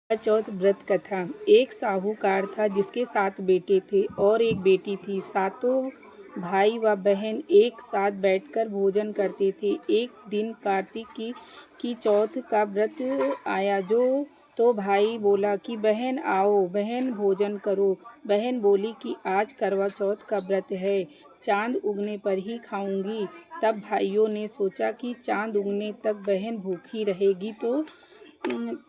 चौथ व्रत कथा। एक साहूकार था जिसके 7 बेटे थे और एक बेटी थी। सातों भाई व बहन एक साथ बैठकर भोजन करते थे। एक दिन कार्तिक की चौथ का व्रत आया तो भाई बोला कि बहन आओ, बहन भोजन करो। बहन बोली कि आज करवा चौथ का व्रत है, चांद उगने पर ही खाऊंगी। तब भाइयों ने सोचा कि चांद उगने तक बहन भूखी रहेगी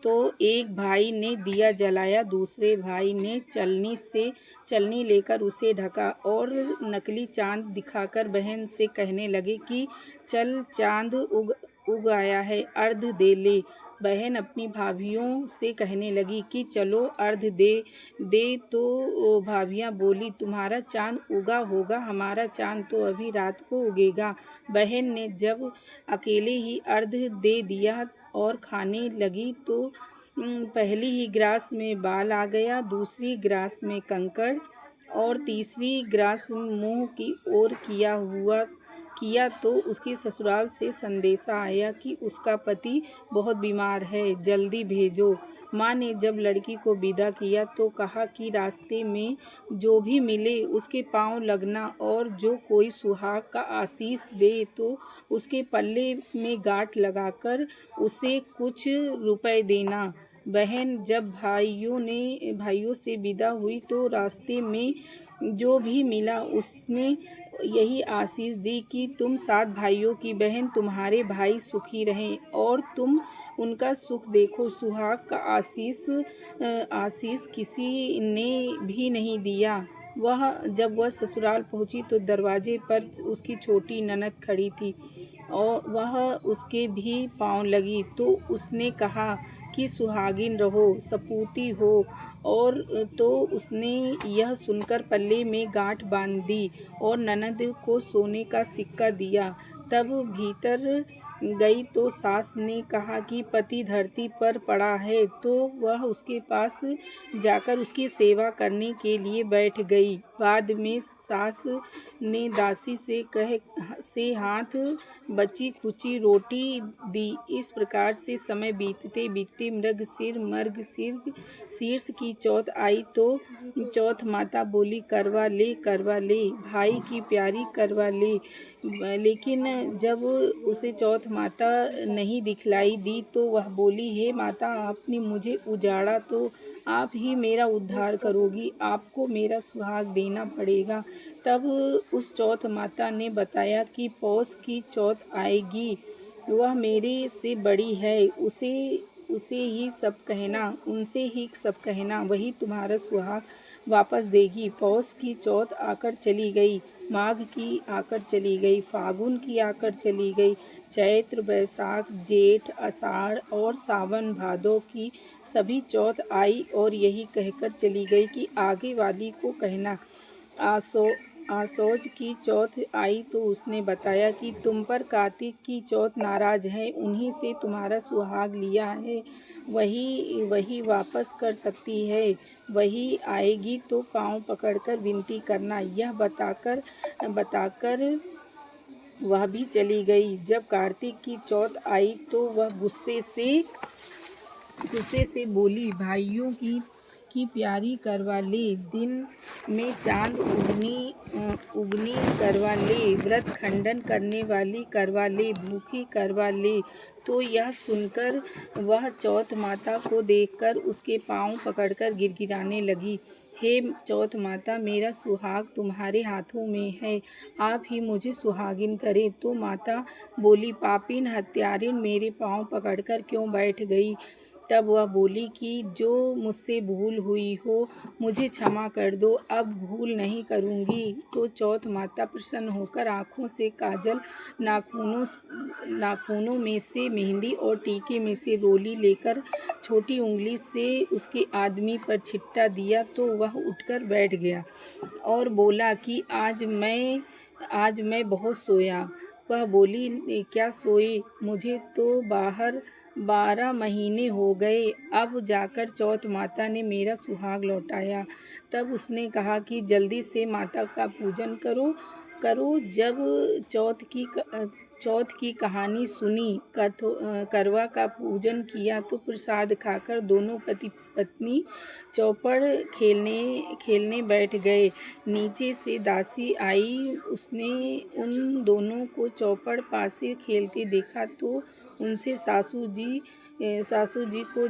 तो एक भाई ने दिया जलाया, दूसरे भाई ने चलनी लेकर उसे ढका और नकली चांद दिखाकर बहन से कहने लगे कि चल, चांद उग आया है, अर्घ दे ले। बहन अपनी भाभियों से कहने लगी कि चलो अर्घ दे तो भाभियाँ बोली तुम्हारा चांद उगा होगा, हमारा चांद तो अभी रात को उगेगा। बहन ने जब अकेले ही अर्घ दे दिया और खाने लगी तो पहली ही ग्रास में बाल आ गया, दूसरी ग्रास में कंकड़ और तीसरी ग्रास मुंह की ओर किया तो उसकी ससुराल से संदेशा आया कि उसका पति बहुत बीमार है, जल्दी भेजो। माँ ने जब लड़की को विदा किया तो कहा कि रास्ते में जो भी मिले उसके पांव लगना और जो कोई सुहाग का आशीष दे तो उसके पल्ले में गांठ लगाकर उसे कुछ रुपए देना। बहन जब भाइयों से विदा हुई तो रास्ते में जो भी मिला उसने यही आशीष दी कि तुम 7 भाइयों की बहन, तुम्हारे भाई सुखी रहें और तुम उनका सुख देखो। सुहाग का आशीष किसी ने भी नहीं दिया। जब वह ससुराल पहुंची तो दरवाजे पर उसकी छोटी ननद खड़ी थी और वह उसके भी पांव लगी तो उसने कहा कि सुहागिन रहो, सपूती हो। और तो उसने यह सुनकर पल्ले में गांठ बांध दी और ननद को सोने का सिक्का दिया। तब भीतर गई तो सास ने कहा कि पति धरती पर पड़ा है तो वह उसके पास जाकर उसकी सेवा करने के लिए बैठ गई। बाद में सास ने दासी से हाथ बची खुची रोटी दी। इस प्रकार से समय बीतते बीतते शीर्ष की चौथ आई तो चौथ माता बोली करवा ले भाई की प्यारी, करवा ले। लेकिन जब उसे चौथ माता नहीं दिखलाई दी तो वह बोली हे माता, आपने मुझे उजाड़ा तो आप ही मेरा उद्धार करोगी, आपको मेरा सुहाग देना पड़ेगा। तब उस चौथ माता ने बताया कि पौष की चौथ आएगी, वह मेरे से बड़ी है, उनसे ही सब कहना, वही तुम्हारा सुहाग वापस देगी। पौष की चौथ आकर चली गई, माघ की आकर चली गई, फागुन की आकर चली गई, चैत्र, बैसाख, जेठ, आषाढ़ और सावन भादो की सभी चौथ आई और यही कहकर चली गई कि आगे वाली को कहना। आसौज की चौथ आई तो उसने बताया कि तुम पर कार्तिक की चौथ नाराज है, उन्हीं से तुम्हारा सुहाग लिया है, वही वापस कर सकती है, वही आएगी तो पांव पकड़कर विनती करना। यह बताकर वह भी चली गई। जब कार्तिक की चौथ आई तो वह गुस्से से बोली भाइयों की प्यारी करवा ले, दिन में चांद उगनी करवा ले, व्रत खंडन करने वाली करवा ले, भूखी करवा ले। तो यह सुनकर वह चौथ माता को देखकर उसके पांव पकड़कर गिड़गिड़ाने लगी। हे चौथ माता, मेरा सुहाग तुम्हारे हाथों में है, आप ही मुझे सुहागिन करें। तो माता बोली पापिन, हत्यारिन, मेरे पांव पकड़कर क्यों बैठ गई। तब वह बोली कि जो मुझसे भूल हुई हो मुझे क्षमा कर दो, अब भूल नहीं करूँगी। तो चौथ माता प्रसन्न होकर आँखों से काजल, नाखूनों में से मेहंदी और टीके में से रोली लेकर छोटी उंगली से उसके आदमी पर छिट्टा दिया तो वह उठकर बैठ गया और बोला कि आज मैं बहुत सोया। वह बोली क्या सोए, मुझे तो बाहर 12 महीने हो गए, अब जाकर चौथ माता ने मेरा सुहाग लौटाया। तब उसने कहा कि जल्दी से माता का पूजन करो करो। जब चौथ की कहानी सुनी, करवा का पूजन किया तो प्रसाद खाकर दोनों पति पत्नी चौपड़ खेलने बैठ गए। नीचे से दासी आई, उसने उन दोनों को चौपड़ पासे खेलते देखा तो उनसे सासू जी को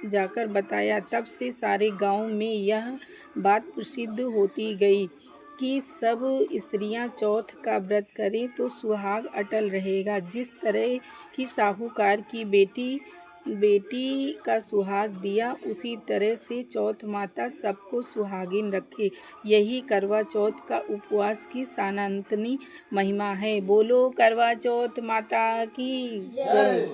जाकर बताया। तब से सारे गांव में यह बात प्रसिद्ध होती गई कि सब स्त्रियां चौथ का व्रत करें तो सुहाग अटल रहेगा। जिस तरह की साहूकार की बेटी का सुहाग दिया, उसी तरह से चौथ माता सबको सुहागिन रखे। यही करवा चौथ का उपवास की सनातनी महिमा है। बोलो करवा चौथ माता की जय।